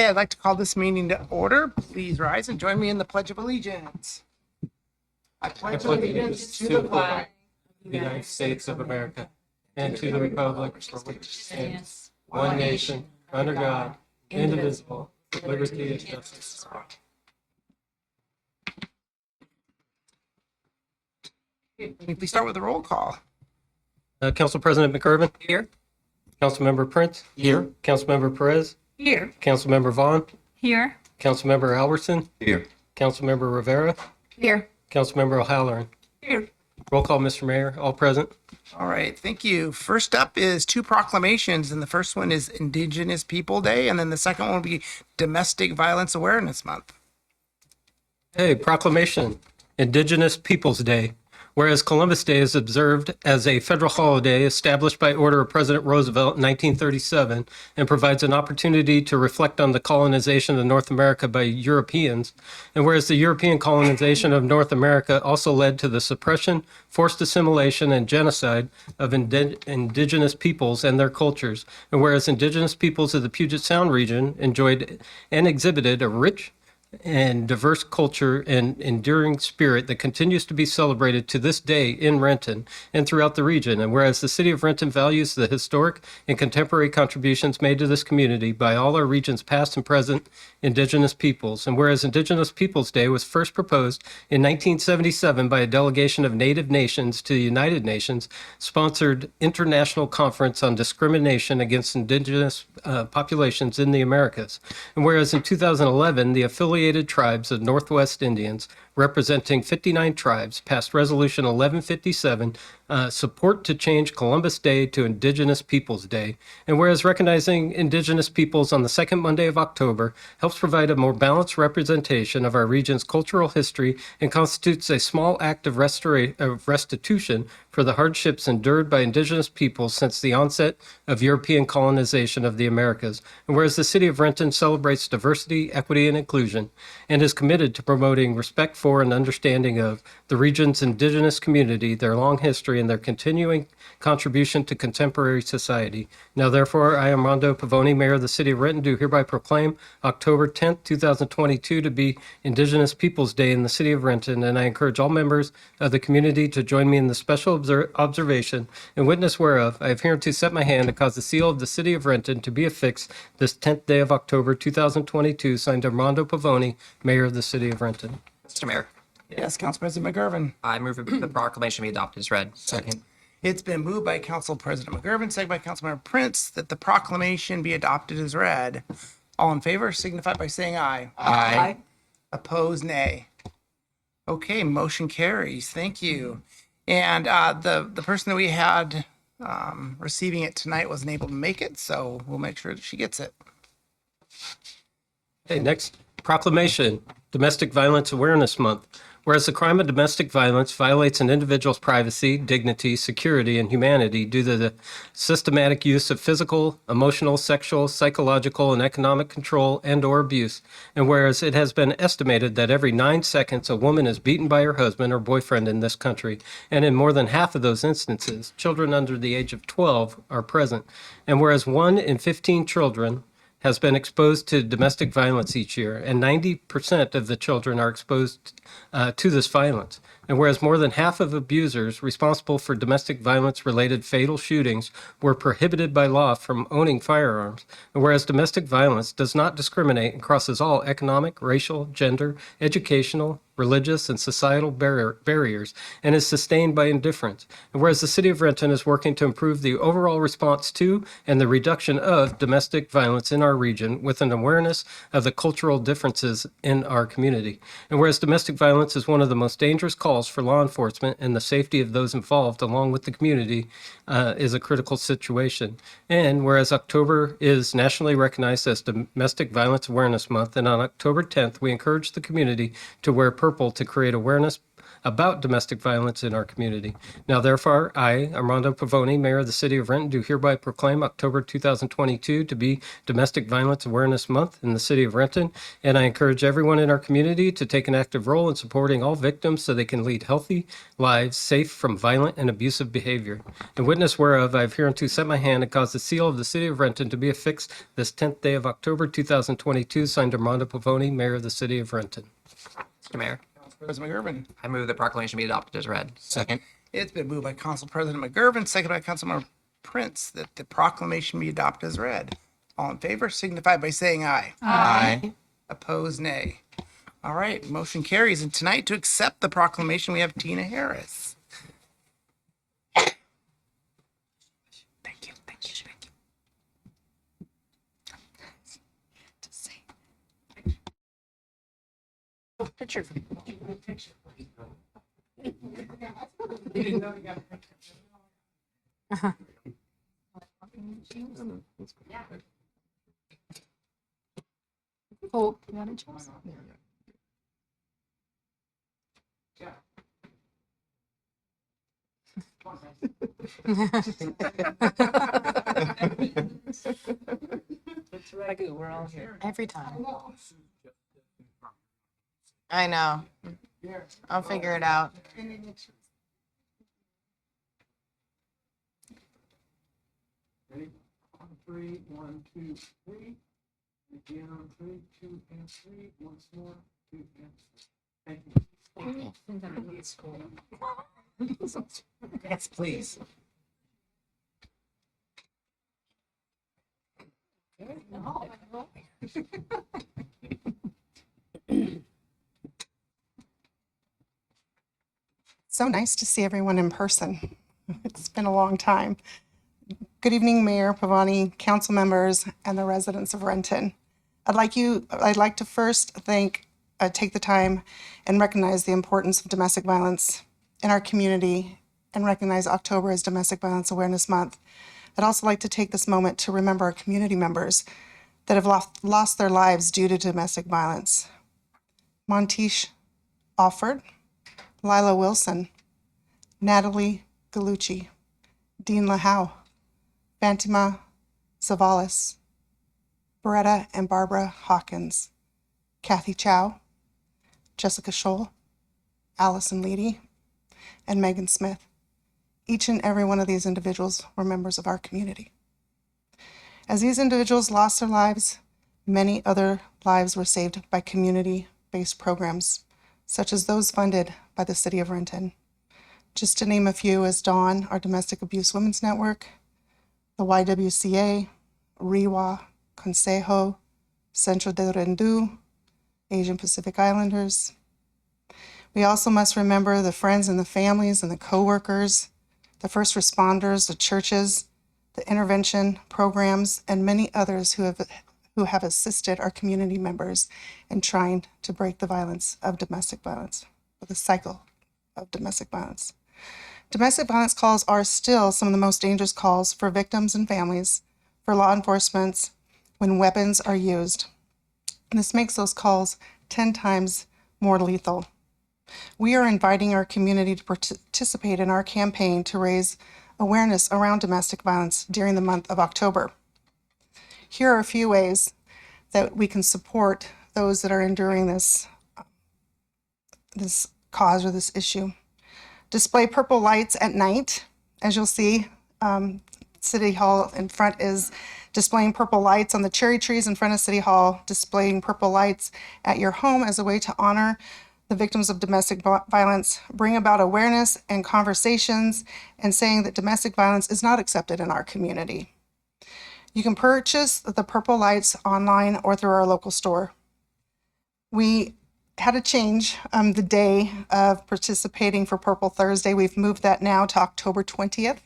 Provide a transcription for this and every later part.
Okay, I'd like to call this meeting to order. Please rise and join me in the Pledge of Allegiance. I pledge allegiance to the flag of the United States of America and to the republic for which it stands, one nation, under God, indivisible, with liberty and justice for all. Can we start with a roll call? Council President McGurven? Here. Councilmember Prince? Here. Councilmember Perez? Here. Councilmember Vaughn? Here. Councilmember Albertson? Here. Councilmember Rivera? Here. Councilmember O'Halloran? Here. Roll call, Mr. Mayor. All present. All right, thank you. First up is two proclamations, and the first one is Indigenous People Day, and then the second one will be Domestic Violence Awareness Month. Hey, proclamation, Indigenous Peoples Day. Whereas Columbus Day is observed as a federal holiday established by order of President Roosevelt in 1937 and provides an opportunity to reflect on the colonization of North America by Europeans. And whereas the European colonization of North America also led to the suppression, forced assimilation, and genocide of indigenous peoples and their cultures. And whereas indigenous peoples of the Puget Sound region enjoyed and exhibited a rich and diverse culture and enduring spirit that continues to be celebrated to this day in Renton and throughout the region. And whereas the city of Renton values the historic and contemporary contributions made to this community by all our region's past and present indigenous peoples, and whereas Indigenous Peoples Day was first proposed in 1977 by a delegation of Native nations to the United Nations sponsored International Conference on Discrimination Against Indigenous Populations in the Americas. And whereas in 2011, the affiliated tribes of Northwest Indians, representing 59 tribes, passed Resolution 1157, support to change Columbus Day to Indigenous Peoples Day. And whereas recognizing Indigenous peoples on the second Monday of October helps provide a more balanced representation of our region's cultural history and constitutes a small act of restitution for the hardships endured by Indigenous peoples since the onset of European colonization of the Americas. And whereas the city of Renton celebrates diversity, equity, and inclusion, and is committed to promoting respect for and understanding of the region's indigenous community, their long history, and their continuing contribution to contemporary society. Now, therefore, I, Armando Pavoni, Mayor of the City of Renton, do hereby proclaim October 10th, 2022 to be Indigenous Peoples Day in the City of Renton, and I encourage all members of the community to join me in the special observation and witness whereof I have hereunto set my hand to cause the seal of the City of Renton to be affixed this 10th day of October, 2022, signed Armando Pavoni, Mayor of the City of Renton. Mr. Mayor, Yes, Council President McGurven. I move the proclamation be adopted as read. Second. It's been moved by Council President McGurven, second by Councilmember Prince, that the proclamation be adopted as read. All in favor signify by saying aye. Aye. Opposed, nay. Okay, motion carries. Thank you. And the person that we had receiving it tonight wasn't able to make it, so we'll make sure that she gets it. Okay, next proclamation, Domestic Violence Awareness Month. Whereas the crime of domestic violence violates an individual's privacy, dignity, security, and humanity due to the systematic use of physical, emotional, sexual, psychological, and economic control and/or abuse. And whereas it has been estimated that every 9 seconds a woman is beaten by her husband or boyfriend in this country, and in more than half of those instances, children under the age of 12 are present. And whereas 1 in 15 children has been exposed to domestic violence each year, and 90% of the children are exposed to this violence. And whereas more than half of abusers responsible for domestic violence-related fatal shootings were prohibited by law from owning firearms, and whereas domestic violence does not discriminate and crosses all economic, racial, gender, educational, religious, and societal barriers, and is sustained by indifference. And whereas the City of Renton is working to improve the overall response to and the reduction of domestic violence in our region with an awareness of the cultural differences in our community. And whereas domestic violence is one of the most dangerous calls for law enforcement, and the safety of those involved along with the community is a critical situation. And whereas October is nationally recognized as Domestic Violence Awareness Month, and on October 10th, we encourage the community to wear purple to create awareness about domestic violence in our community. Now, therefore, I, Armando Pavoni, Mayor of the City of Renton, do hereby proclaim October 2022 to be Domestic Violence Awareness Month in the City of Renton, and I encourage everyone in our community to take an active role in supporting all victims so they can lead healthy lives safe from violent and abusive behavior. In witness whereof, I have hereunto set my hand and caused the seal of the City of Renton to be affixed this 10th day of October 2022, signed Armando Pavoni, Mayor of the City of Renton. Mr. Mayor, President McGurven. I move the proclamation be adopted as read. Second. It's been moved by Council President McGurven, seconded by Councilmember Prince, that the proclamation be adopted as read. All in favor signify by saying aye. Aye. Opposed, nay. All right, motion carries. And tonight, to accept the proclamation, we have Tina Harris. Thank you, thank you, thank you. Picture. Oh, you want to choose? We're all here. Every time. I know. I'll figure it out. Ready? On three, 1, 2, 3. Again on 3, 2 and 3. Once more, 2 and 3. Thank you. Yes, please. So nice to see everyone in person. It's been a long time. Good evening, Mayor Pavoni, council members, and the residents of Renton. I'd like to first take the time and recognize the importance of domestic violence in our community and recognize October as Domestic Violence Awareness Month. I'd also like to take this moment to remember our community members that have lost their lives due to domestic violence. Montish Offord, Lila Wilson, Natalie Galucci, Dean LaHowe, Fatima Savalas, Beretta and Barbara Hawkins, Kathy Chow, Jessica Scholl, Allison Leedy, and Megan Smith. Each and every one of these individuals were members of our community. As these individuals lost their lives, many other lives were saved by community-based programs, such as those funded by the City of Renton. Just to name a few is Dawn, our Domestic Abuse Women's Network, the YWCA, REWA, Consejo, Centro de Rendu, Asian Pacific Islanders. We also must remember the friends and the families and the co-workers, the first responders, the churches, the intervention programs, and many others who have assisted our community members in trying to break the violence of domestic violence, or the cycle of domestic violence. Domestic violence calls are still some of the most dangerous calls for victims and families, for law enforcement, when weapons are used. And this makes those calls 10 times more lethal. We are inviting our community to participate in our campaign to raise awareness around domestic violence during the month of October. Here are a few ways that we can support those that are enduring this cause or this issue. Display purple lights at night. As you'll see, City Hall in front is displaying purple lights on the cherry trees in front of City Hall, displaying purple lights at your home as a way to honor the victims of domestic violence, bring about awareness and conversations, and saying that domestic violence is not accepted in our community. You can purchase the purple lights online or through our local store. We had to change the day of participating for Purple Thursday. We've moved that now to October 20th.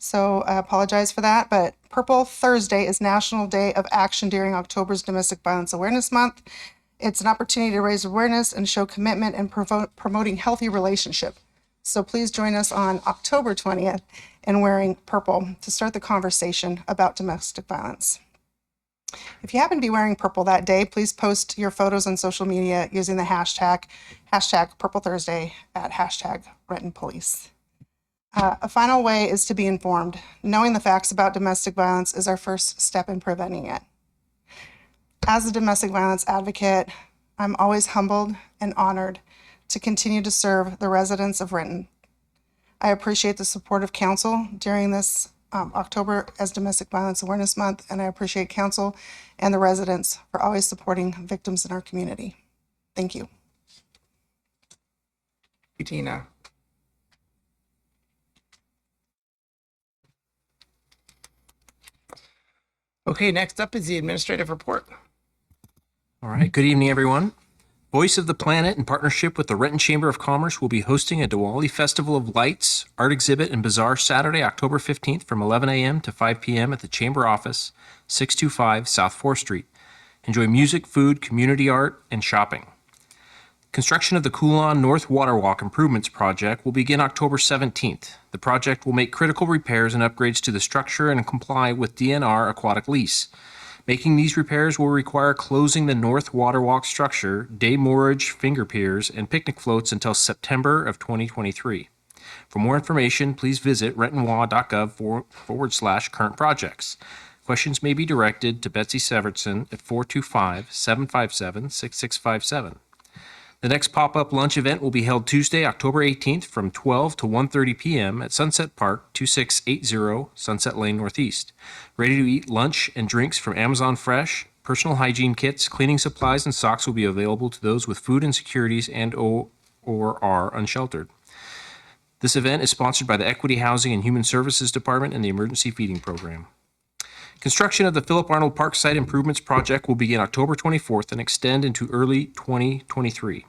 So I apologize for that, but Purple Thursday is National Day of Action during October's Domestic Violence Awareness Month. It's an opportunity to raise awareness and show commitment in promoting healthy relationship. So please join us on October 20th in wearing purple to start the conversation about domestic violence. If you happen to be wearing purple that day, please post your photos on social media using the hashtag Purple Thursday at hashtag Renton Police. A final way is to be informed. Knowing the facts about domestic violence is our first step in preventing it. As a domestic violence advocate, I'm always humbled and honored to continue to serve the residents of Renton. I appreciate the support of council during this October as Domestic Violence Awareness Month, and I appreciate council and the residents for always supporting victims in our community. Thank you. Tina. Okay, next up is the administrative report. All right. Good evening, everyone. Voice of the Planet, in partnership with the Renton Chamber of Commerce, will be hosting a Diwali Festival of Lights, art exhibit, and bazaar Saturday, October 15th from 11 a.m. to 5 p.m. at the Chamber office, 625 South 4th Street. Enjoy music, food, community art, and shopping. Construction of the Coulon North Waterwalk Improvements Project will begin October 17th. The project will make critical repairs and upgrades to the structure and comply with DNR aquatic lease. Making these repairs will require closing the North Waterwalk structure, day moorage, finger piers, and picnic floats until September of 2023. For more information, please visit rentonwa.gov/current projects. Questions may be directed to Betsy Severson at 425-757-6657. The next pop-up lunch event will be held Tuesday, October 18th from 12 to 1:30 p.m. at Sunset Park, 2680 Sunset Lane Northeast. Ready-to-eat lunch and drinks from Amazon Fresh, personal hygiene kits, cleaning supplies, and socks will be available to those with food insecurities and or are unsheltered. This event is sponsored by the Equity Housing and Human Services Department and the Emergency Feeding Program. Construction of the Philip Arnold Park Site Improvements Project will begin October 24th and extend into early 2023.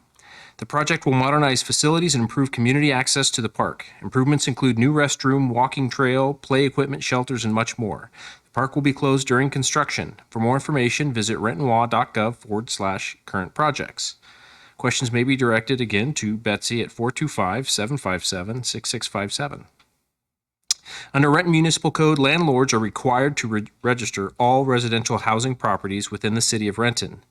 The project will modernize facilities and improve community access to the park. Improvements include new restroom, walking trail, play equipment, shelters, and much more. The park will be closed during construction. For more information, visit rentonwa.gov/current projects. Questions may be directed again to Betsy at 425-757-6657. Under Renton Municipal Code, landlords are required to register all residential housing properties within the city of Renton.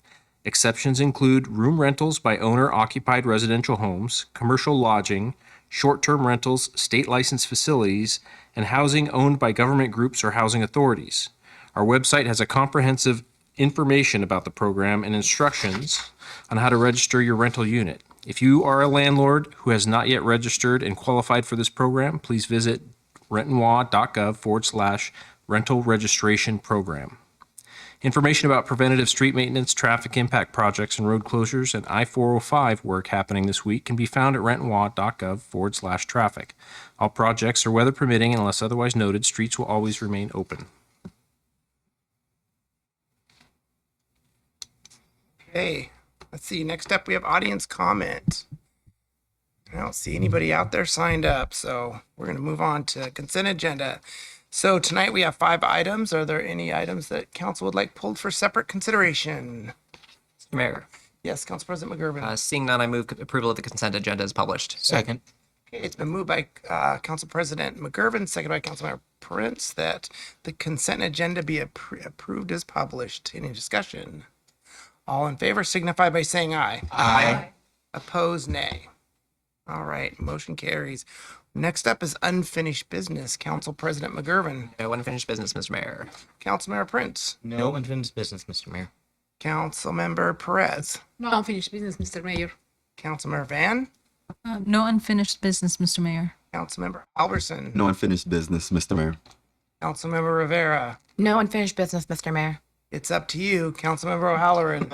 Exceptions include room rentals by owner-occupied residential homes, commercial lodging, short-term rentals, state-licensed facilities, and housing owned by government groups or housing authorities. Our website has a comprehensive information about the program and instructions on how to register your rental unit. If you are a landlord who has not yet registered and qualified for this program, please visit rentonwa.gov/rental registration program. Information about preventative street maintenance, traffic impact projects, and road closures and I-405 work happening this week can be found at rentonwa.gov/traffic. All projects are weather permitting, and unless otherwise noted, streets will always remain open. Okay, let's see. Next up, we have audience comment. I don't see anybody out there signed up, so we're going to move on to consent agenda. So tonight we have 5 items. Are there any items that council would like pulled for separate consideration? Mr. Mayor, Yes, Council President McGurven. seeing none, I move approval of the consent agenda as published. Second. Okay, it's been moved by Council President McGurven, seconded by Councilmember Prince, that the consent agenda be approved as published. Any discussion? All in favor signify by saying aye. Aye. Opposed, nay. All right, motion carries. Next up is unfinished business. Council President McGurven. No unfinished business, Mr. Mayor. Councilmember Prince. No unfinished business, Mr. Mayor. Councilmember Perez. No unfinished business, Mr. Mayor. Councilmember Van. No unfinished business, Mr. Mayor. Councilmember Alberson. No unfinished business, Mr. Mayor. Councilmember Rivera. No unfinished business, Mr. Mayor. It's up to you, Councilmember O'Halloran.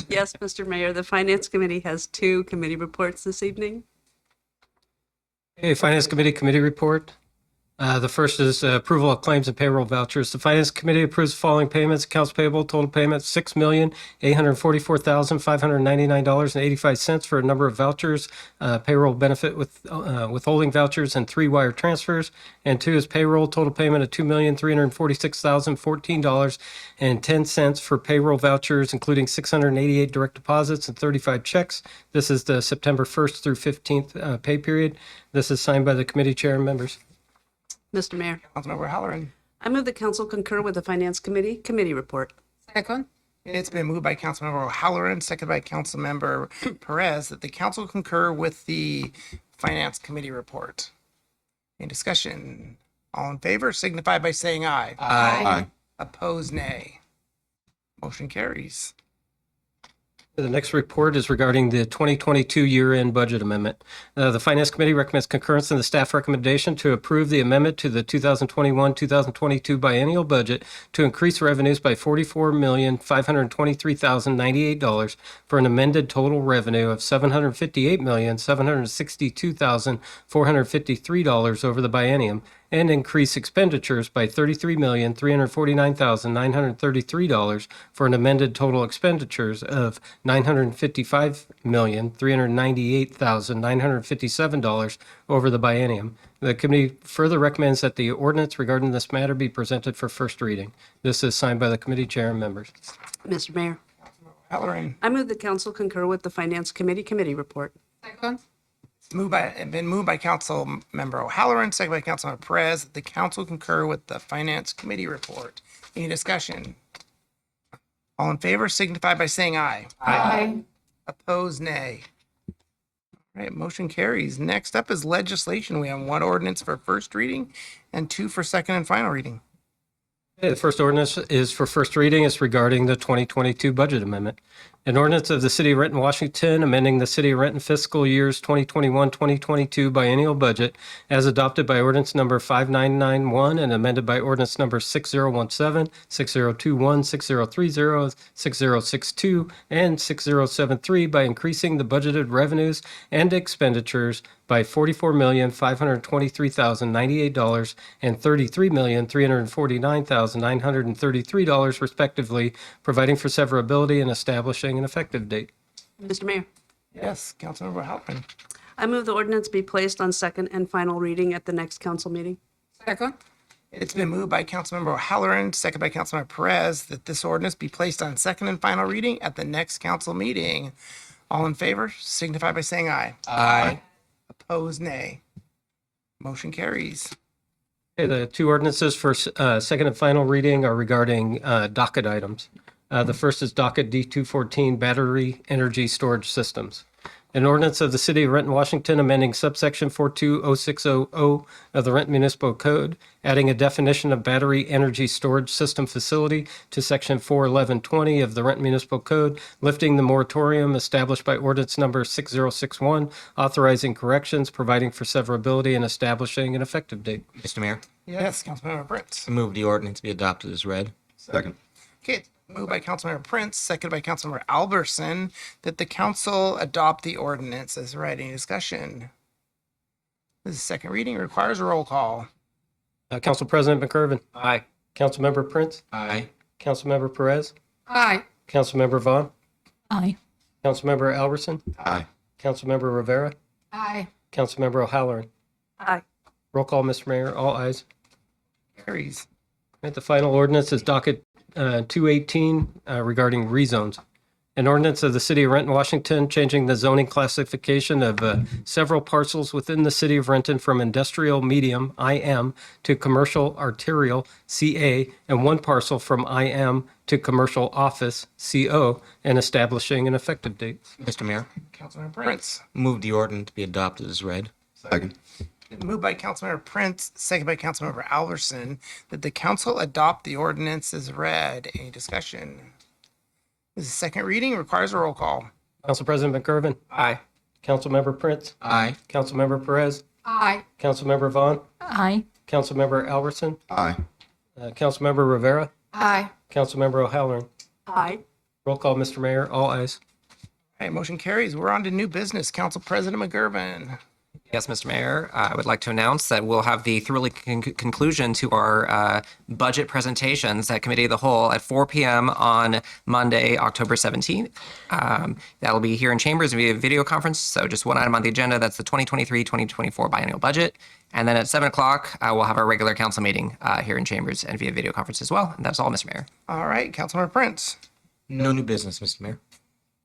Yes, Mr. Mayor, the Finance Committee has 2 committee reports this evening. Okay, Finance Committee report. The first is approval of claims and payroll vouchers. The Finance Committee approves the following payments. Accounts payable, total payment $6,844,599.85 for a number of vouchers, payroll benefit with withholding vouchers, and 3 wire transfers. And 2 is payroll, total payment of $2,346,014.10 for payroll vouchers, including 688 direct deposits and 35 checks. This is the September 1st through 15th pay period. This is signed by the committee chair and members. Mr. Mayor, Councilmember O'Halloran. I move the council concur with the Finance Committee committee report. Second. It's been moved by Councilmember O'Halloran, seconded by Councilmember Perez, that the council concur with the Finance Committee report. Any discussion? All in favor signify by saying aye. Aye. Opposed, nay. Motion carries. The next report is regarding the 2022 year-end budget amendment. The Finance Committee recommends concurrence in the staff recommendation to approve the amendment to the 2021-2022 biennial budget to increase revenues by $44,523,098 for an amended total revenue of $758,762,453 over the biennium, and increase expenditures by $33,349,933 for an amended total expenditures of $955,398,957 over the biennium. The committee further recommends that the ordinance regarding this matter be presented for first reading. This is signed by the committee chair and members. Mr. Mayor, O'Halloran. I move the council concur with the Finance Committee committee report. Second. Been moved by Councilmember O'Halloran, seconded by Councilmember Perez, that the council concur with the Finance Committee report. Any discussion? All in favor signify by saying aye. Aye. Opposed, nay. All right, motion carries. Next up is legislation. We have one ordinance for first reading and two for second and final reading. Okay, the first ordinance is for first reading. It's regarding the 2022 budget amendment. An ordinance of the City of Renton, Washington, amending the City of Renton fiscal years 2021-2022 biennial budget as adopted by ordinance number 5991 and amended by ordinance number 6017, 6021, 6030, 6062, and 6073 by increasing the budgeted revenues and expenditures by $44,523,098 and $33,349,933 respectively, providing for severability and establishing an effective date. Mr. Mayor, Yes, Councilmember O'Halloran. I move the ordinance be placed on second and final reading at the next council meeting. Second. It's been moved by Councilmember O'Halloran, seconded by Councilmember Perez, that this ordinance be placed on second and final reading at the next council meeting. All in favor signify by saying aye. Aye. Opposed, nay. Motion carries. Okay, the two ordinances for second and final reading are regarding docket items. The first is docket D214, battery energy storage systems. An ordinance of the City of Renton, Washington, amending subsection 42060 of the Renton Municipal Code, adding a definition of battery energy storage system facility to section 41120 of the Renton Municipal Code, lifting the moratorium established by ordinance number 6061, authorizing corrections, providing for severability, and establishing an effective date. Mr. Mayor, Yes, Councilmember Prince. I move the ordinance be adopted as read. Second. Okay, moved by Councilmember Prince, seconded by Councilmember Albertson, that the council adopt the ordinance as read. Any discussion? This is second reading, requires a roll call. Council President McIrvin. Aye. Councilmember Prince. Aye. Councilmember Perez. Aye. Councilmember Vaughn. Aye. Councilmember Albertson. Aye. Councilmember Rivera. Aye. Councilmember O'Halloran. Aye. Roll call, Mr. Mayor. All ayes. Carries. Right, the final ordinance is docket 218 regarding rezones. An ordinance of the City of Renton, Washington, changing the zoning classification of several parcels within the City of Renton from industrial medium, IM, to commercial arterial, CA, and one parcel from IM to commercial office, CO, and establishing an effective date. Mr. Mayor, Councilmember Prince. move the ordinance be adopted as read. Second. Moved by Councilmember Prince, seconded by Councilmember Albertson, that the council adopt the ordinance as read. Any discussion? This is second reading, requires a roll call. Council President McIrvin. Aye. Councilmember Prince. Aye. Councilmember Perez. Aye. Councilmember Vaughn. Aye. Councilmember Albertson. Aye. Councilmember Rivera. Aye. Councilmember O'Halloran. Aye. Roll call, Mr. Mayor. All ayes. All right, motion carries. We're on to new business. Council President McIrvin. Yes, Mr. Mayor, I would like to announce that we'll have the thrilling conclusion to our budget presentations at Committee of the Whole at 4 p.m. on Monday, October 17th. That'll be here in Chambers via video conference. So just one item on the agenda, that's the 2023-2024 biennial budget. And then at 7 o'clock, we'll have our regular council meeting here in Chambers and via video conference as well. And that's all, Mr. Mayor. All right, Councilmember Prince. No new business, Mr. Mayor.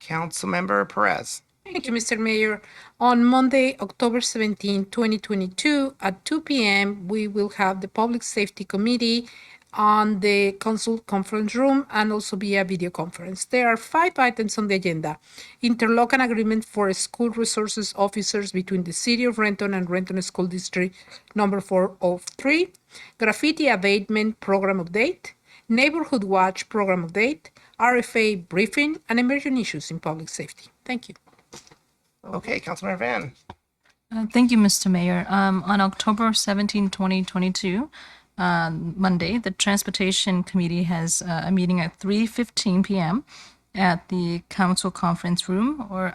Councilmember Perez. Thank you, Mr. Mayor. On Monday, October 17, 2022, at 2 p.m., we will have the Public Safety Committee on the council conference room and also via video conference. There are 5 items on the agenda. Interlocal agreement for school resources officers between the City of Renton and Renton School District number 403, graffiti abatement program update, neighborhood watch program update, RFA briefing, and emerging issues in public safety. Thank you. Okay, Councilmember Van. Thank you, Mr. Mayor. On October 17, 2022, Monday, the Transportation Committee has a meeting at 3:15 p.m. at the council conference room, or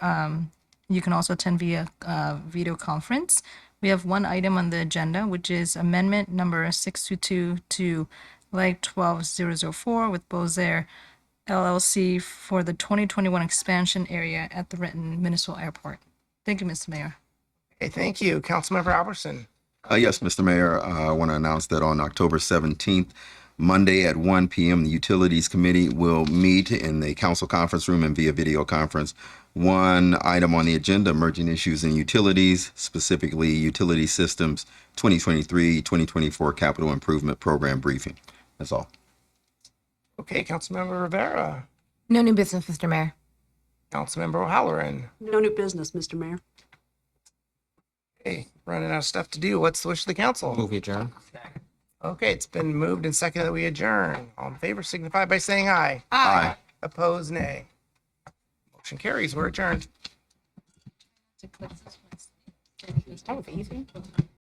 you can also attend via video conference. We have one item on the agenda, which is amendment number 622 to Leg 12004 with Bozaire LLC for the 2021 expansion area at the Renton Municipal Airport. Thank you, Mr. Mayor. Okay, thank you. Councilmember Albertson. Yes, Mr. Mayor, I want to announce that on October 17th, Monday at 1 p.m., the Utilities Committee will meet in the council conference room and via video conference. One item on the agenda, emerging issues in utilities, specifically utility systems 2023-2024 capital improvement program briefing. That's all. Okay, Councilmember Rivera. No new business, Mr. Mayor. Councilmember O'Halloran. No new business, Mr. Mayor. Okay, running out of stuff to do. What's the wish of the council? Move adjourn. Okay, it's been moved and seconded that we adjourn. All in favor signify by saying aye. Aye. Opposed, nay. Motion carries. We're adjourned. That was easy.